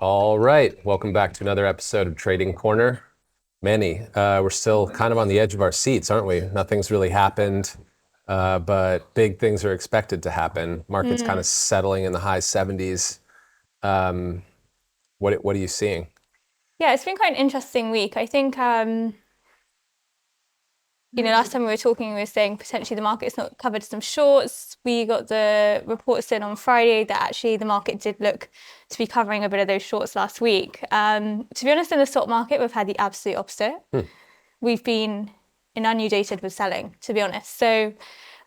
All right, welcome back to another episode of Trading Corner. Manny, we're still kind of on the edge of our seats, aren't we? Nothing's really happened, but big things are expected to happen. Market's kind of settling in the high 70s. What are you seeing? Yeah, it's been quite an interesting week. I think, last time we were talking, we were saying potentially the market's not covered some shorts. We got the reports in on Friday that actually the market did look to be covering a bit of those shorts last week. To be honest, in the stock market, we've had the absolute opposite. We've been inundated with selling, to be honest. So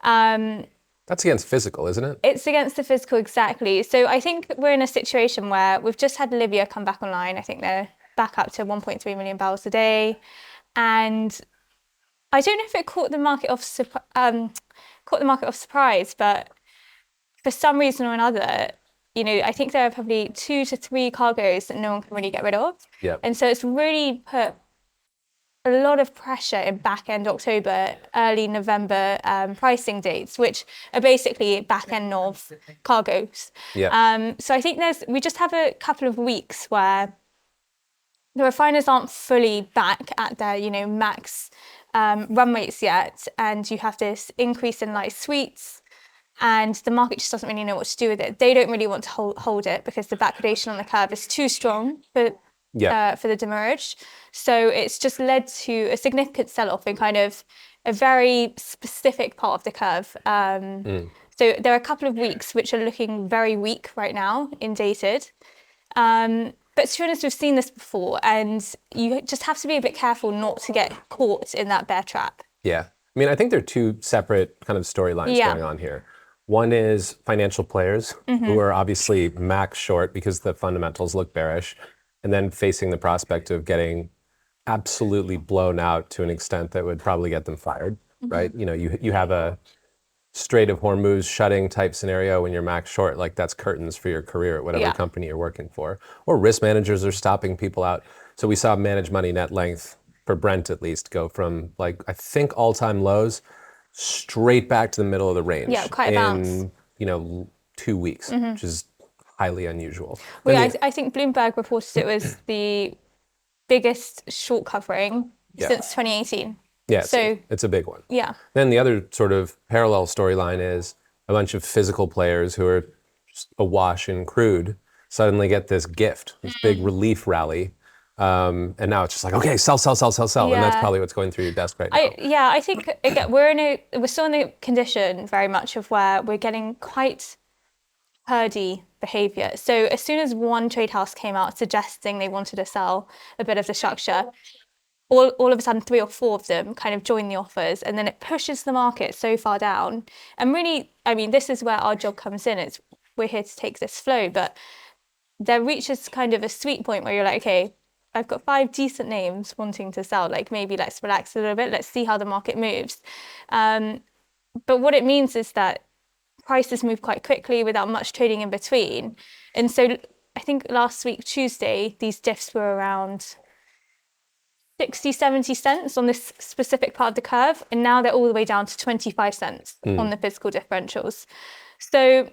That's against physical, isn't it? it's against the physical, exactly. So I think we're in a situation where we've just had Libya come back online. I think they're back up to 1.3 million barrels a day. And I don't know if it caught the market off surprise, but for some reason or another, I think there are probably 2 to 3 cargoes that no one can really get rid of. Yep. And so it's really put a lot of pressure in back end October, early November pricing dates, which are basically back end of cargoes. Yeah. So I think we just have a couple of weeks where the refiners aren't fully back at their, max run rates yet, and you have this increase in light sweets, and the market just doesn't really know what to do with it. They don't really want to hold it because the backwardation on the curve is too strong for the demurrage. So it's just led to a significant sell-off in kind of a very specific part of the curve. So there are a couple of weeks which are looking very weak right now in dated. But to be honest, we've seen this before, and you just have to be a bit careful not to get caught in that bear trap. Yeah. I mean, I think there are two separate kind of storylines going on here. One is financial players who are obviously max short because the fundamentals look bearish, and then facing the prospect of getting absolutely blown out to an extent that would probably get them fired, right? You have a Strait of Hormuz shutting type scenario when you're max short, like that's curtains for your career at whatever company you're working for. Or risk managers are stopping people out. So we saw managed money net length for Brent at least go from I think all-time lows straight back to the middle of the range. Yeah, quite a bounce. In 2 weeks, which is highly unusual. Well, I think Bloomberg reported it was the biggest short covering since 2018. Yeah, it's a big one. Yeah. Then the other sort of parallel storyline is a bunch of physical players who are just awash in crude suddenly get this gift, this big relief rally. And now it's just like, okay, sell. Yeah. And that's probably what's going through your desk right now. I think, again, we're still in a condition very much of where we're getting quite herdy behaviour. So as soon as one trade house came out suggesting they wanted to sell a bit of the structure, all of a sudden 3 or 4 of them kind of join the offers, and then it pushes the market so far down. And really, I mean, this is where our job comes in. We're here to take this flow, but there reaches kind of a sweet point where you're like, okay, I've got 5 decent names wanting to sell. Like, maybe let's relax a little bit. Let's see how the market moves. But what it means is that prices move quite quickly without much trading in between. And so I think last week, Tuesday, these diffs were around 60, 70 cents on this specific part of the curve. And now they're all the way down to 25 cents on the physical differentials. So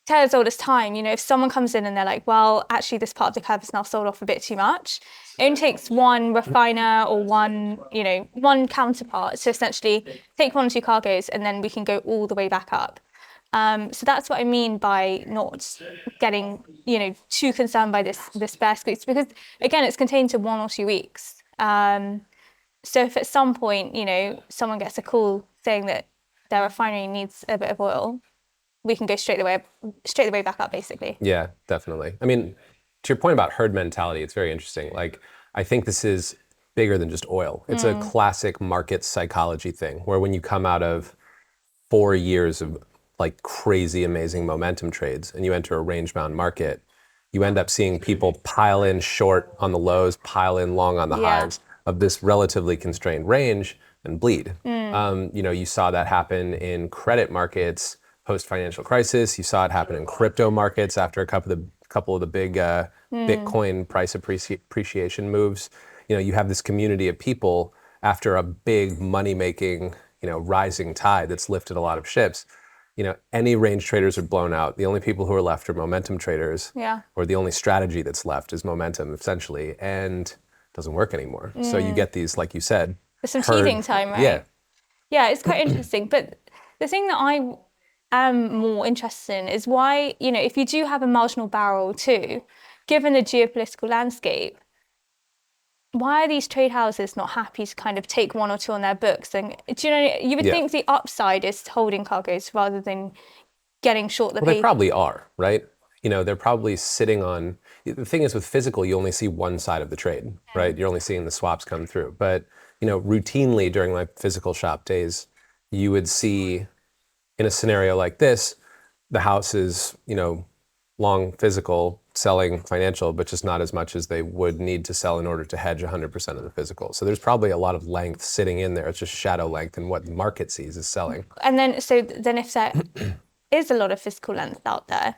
tell us all this time, if someone comes in and they're like, well, actually this part of the curve is now sold off a bit too much, it only takes one refiner or one counterpart to essentially take 1 or 2 cargoes, and then we can go all the way back up. So that's what I mean by not getting, too concerned by this bear squeeze, because again, it's contained to 1 or 2 weeks. So if at some point, someone gets a call saying that their refinery needs a bit of oil, we can go straight the way back up, basically. Yeah, definitely. I mean, to your point about herd mentality, it's very interesting. Like, I think this is bigger than just oil. It's a classic market psychology thing, where when you come out of 4 years of like crazy, amazing momentum trades and you enter a range-bound market, you end up seeing people pile in short on the lows, pile in long on the highs of this relatively constrained range and bleed. You saw that happen in credit markets post-financial crisis. You saw it happen in crypto markets after a couple of the big Bitcoin price appreciation moves. You have this community of people after a big money-making, rising tide that's lifted a lot of ships. any range traders are blown out. The only people who are left are momentum traders, Yeah. or the only strategy that's left is momentum, essentially, and it doesn't work anymore. So you get these, like you said, There's some teething time, right? Yeah, Yeah, it's quite interesting. But the thing that I am more interested in is why, if you do have a marginal barrel too, given the geopolitical landscape, why are these trade houses not happy to kind of take one or two on their books? And you would Yeah. think the upside is holding cargoes rather than getting short the Well, they paper. probably are, right? They're probably sitting on. The thing is, with physical, you only see one side of the trade, right? You're only seeing the swaps come through. But routinely during my physical shop days, you would see, in a scenario like this, the house is long physical, selling financial, but just not as much as they would need to sell in order to hedge 100% of the physical. So there's probably a lot of length sitting in there. It's just shadow length, and what the market sees is selling. And then if there is a lot of physical length out there,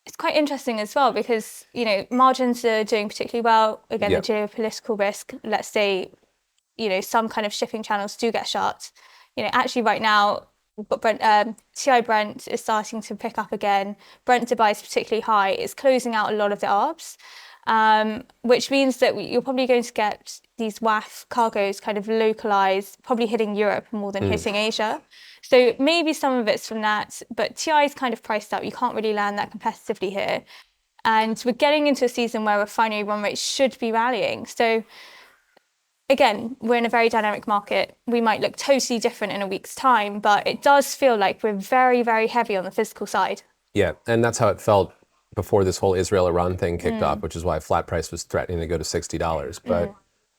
it's quite interesting as well because, margins are doing particularly well. Again, Yep. the geopolitical risk, let's say, some kind of shipping channels do get shut. Actually right now, but TI Brent is starting to pick up again. Brent Dubai is particularly high. It's closing out a lot of the ARBs, which means that you're probably going to get these WAF cargoes kind of localized, probably hitting Europe more than hitting Asia. So maybe some of it's from that, but TI is kind of priced up. You can't really land that competitively here. And we're getting into a season where refinery run rates should be rallying. So again, we're in a very dynamic market. We might look totally different in a week's time, but it does feel like we're very, very heavy on the physical side. Yeah, and that's how it felt before this whole Israel-Iran thing kicked off, which is why flat price was threatening to go to $60. But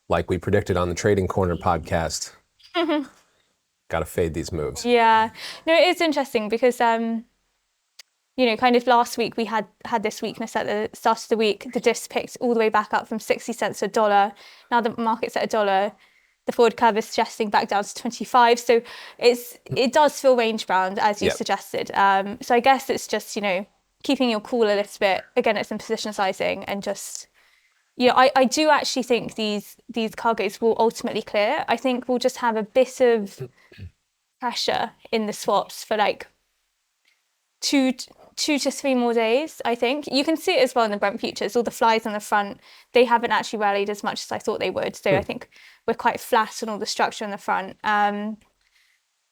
like we predicted on the Trading Corner podcast, got to fade these moves. Yeah, no, it's interesting because kind of last week we had this weakness at the start of the week. The diffs picked all the way back up from 60 cents to $1. Now the market's at $1. The forward curve is suggesting back down to 25. So it does feel range bound, as you suggested. So I guess it's just, keeping your cool a little bit. Again, it's in position sizing and just, I do actually think these cargoes will ultimately clear. I think we'll just have a bit of pressure in the swaps for like two to three more days. I think you can see it as well in the Brent futures. All the flies on the front, they haven't actually rallied as much as I thought they would. So I think we're quite flat on all the structure on the front.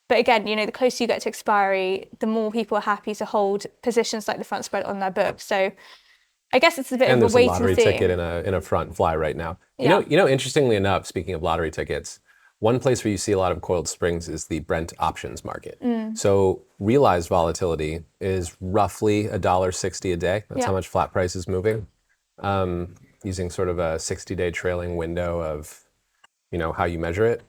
But again, the closer you get to expiry, the more people are happy to hold positions like the front spread on their books. So I guess it's a bit of a wait and see. And there's a lottery ticket in a front fly right now. Interestingly enough, speaking of lottery tickets, one place where you see a lot of coiled springs is the Brent options market. So realized volatility is roughly $1.60 a day. That's how much flat price is moving, using sort of a 60-day trailing window of, how you measure it.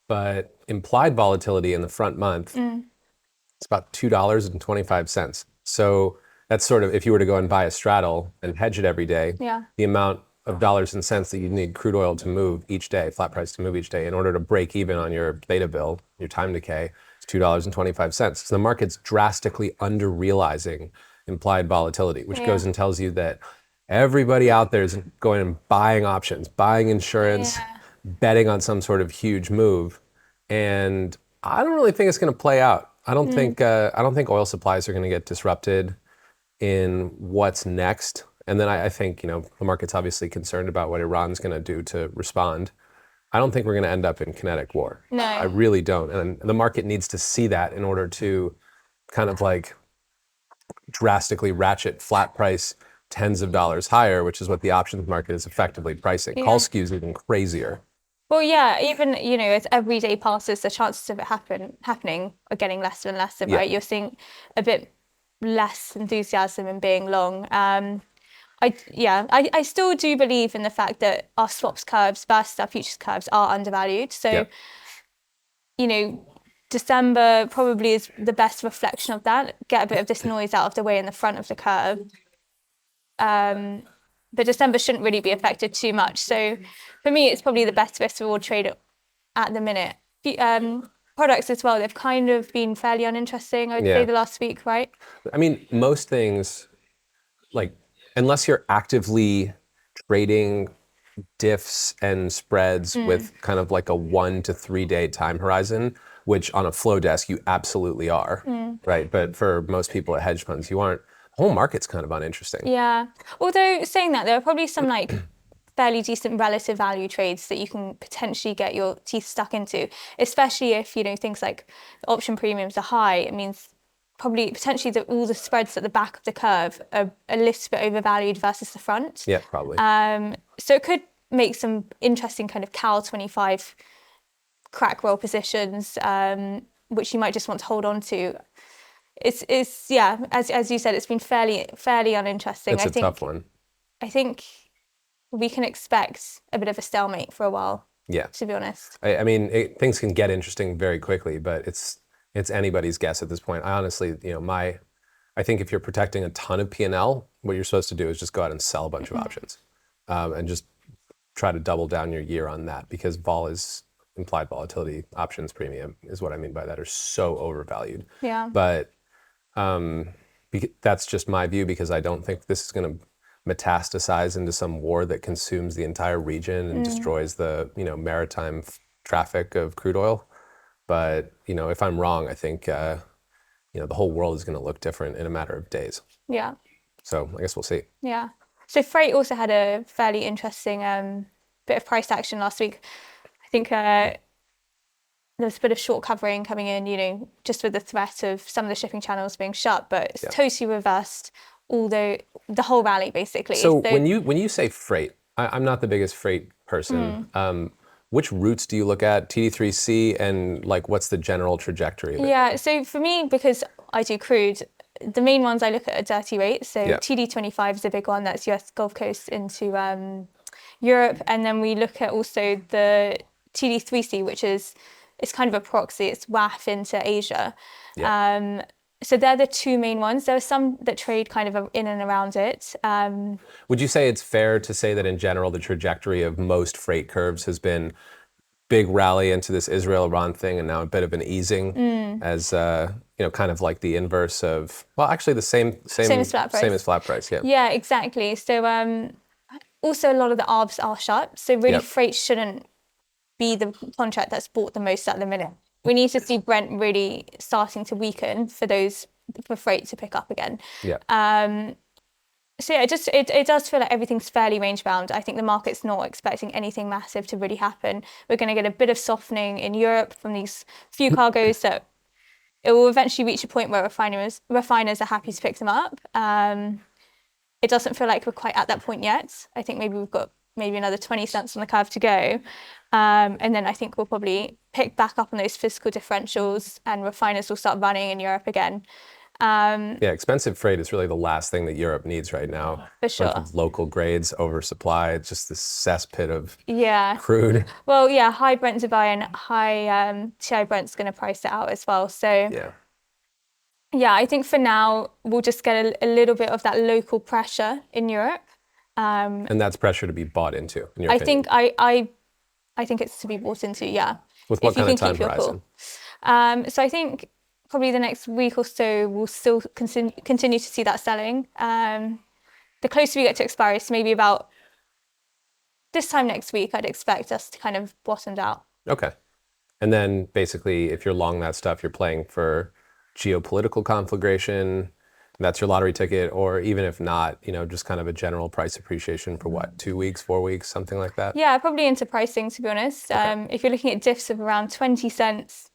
But implied volatility in the front month, it's about $2.25. So that's sort of, if you were to go and buy a straddle and hedge it every day, the amount of dollars and cents that you need crude oil to move each day, flat price to move each day, in order to break even on your beta bill, your time decay, is $2.25. So the market's drastically under-realizing implied volatility, which goes and tells you that everybody out there is going and buying options, buying insurance, betting on some sort of huge move. And I don't really think it's going to play out. I don't think oil supplies are going to get disrupted in what's next. And then I think, the market's obviously concerned about what Iran's going to do to respond. I don't think we're going to end up in kinetic war. No. I really don't. And the market needs to see that in order to kind of like drastically ratchet flat price tens of dollars higher, which is what the options market is effectively pricing. Call skews even crazier. Well, yeah, even, as every day passes, the chances of it happening are getting less and less, right? You're seeing a bit less enthusiasm in being long. I still do believe in the fact that our swaps curves versus our futures curves are undervalued. So, December probably is the best reflection of that. Get a bit of this noise out of the way in the front of the curve. But December shouldn't really be affected too much. So for me, it's probably the best risk reward trade at the minute. Products as well, they've kind of been fairly uninteresting, I would say, the last week, right? I mean, most things, like, unless you're actively trading diffs and spreads with kind of like a 1 to 3 day time horizon, which on a flow desk you absolutely are, right? But for most people at hedge funds, you aren't. The whole market's kind of uninteresting. Yeah. Although saying that, there are probably some like fairly decent relative value trades that you can potentially get your teeth stuck into, especially if, you know, things like the option premiums are high. It means probably potentially that all the spreads at the back of the curve are a little bit overvalued versus the front. Yeah, probably. So it could make some interesting kind of Cal 25 crack roll positions, which you might just want to hold on to. It's yeah, as you said, it's been fairly uninteresting. It's a tough one. I think we can expect a bit of a stalemate for a while. Yeah. To be honest. I mean, things can get interesting very quickly, but it's anybody's guess at this point. I honestly, you know, I think if you're protecting a ton of P&L, what you're supposed to do is just go out and sell a bunch of options, and just try to double down your year on that, because vol is implied volatility options premium is what I mean by that, are so overvalued. Yeah. But that's just my view, because I don't think this is going to metastasize into some war that consumes the entire region and destroys the, you know, maritime traffic of crude oil. But, you know, if I'm wrong, I think, you know, the whole world is going to look different in a matter of days. Yeah. So I guess we'll see. Yeah. So freight also had a fairly interesting bit of price action last week. I think there was a bit of short covering coming in, you know, just with the threat of some of the shipping channels being shut, but it's totally reversed, although the whole rally basically. So when you say freight, I'm not the biggest freight person. Which routes do you look at? TD3C, and like what's the general trajectory of it? Yeah, so for me, because I do crude, the main ones I look at are dirty rates. So TD25 is a big one, that's US Gulf Coast into Europe. And then we look at also the TD3C, which is, it's kind of a proxy, it's WAF into Asia. So they're the two main ones. There are some that trade kind of in and around it. Would you say it's fair to say that in general, the trajectory of most freight curves has been big rally into this Israel-Iran thing, and now a bit of an easing as, you know, kind of like the inverse of, well, actually the same as flat price. Same as flat price, yeah. Yeah, exactly. So also a lot of the arbs are shut. So really freight shouldn't be the contract that's bought the most at the minute. We need to see Brent really starting to weaken for freight to pick up again. Yeah. So yeah, it does feel like everything's fairly range bound. I think the market's not expecting anything massive to really happen. We're going to get a bit of softening in Europe from these few cargoes that it will eventually reach a point where refiners are happy to pick them up. It doesn't feel like we're quite at that point yet. I think maybe we've got another 20 cents on the curve to go. And then I think we'll probably pick back up on those physical differentials, and refiners will start running in Europe again. Yeah, expensive freight is really the last thing that Europe needs right now. For sure. Bunch of local grades, oversupply. It's just this cesspit of Yeah. crude. Well, yeah, high Brent Dubai and high TI Brent's going to price it out as well. So yeah, I think for now we'll just get a little bit of that local pressure in Europe. And that's pressure to be bought into, in your opinion. I think it's to be bought into, yeah. With what kind of time horizon? So I think probably the next week or so we'll still continue to see that selling. The closer we get to expiry, so maybe about this time next week, I'd expect us to kind of bottomed out. Okay. And then basically, if you're long that stuff, you're playing for geopolitical conflagration. That's your lottery ticket, or even if not, you know, just kind of a general price appreciation for what, 2 weeks, 4 weeks, something like that? Yeah, probably into pricing, to be honest. Okay. If you're looking at diffs of around 20 cents,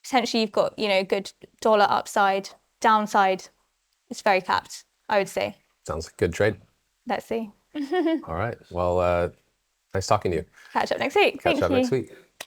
potentially you've got, you know, good dollar upside. Downside, it's very capped, I would say. Sounds like a good trade. Let's see. All right. Well, nice talking to you. Catch up next week. Catch up next week.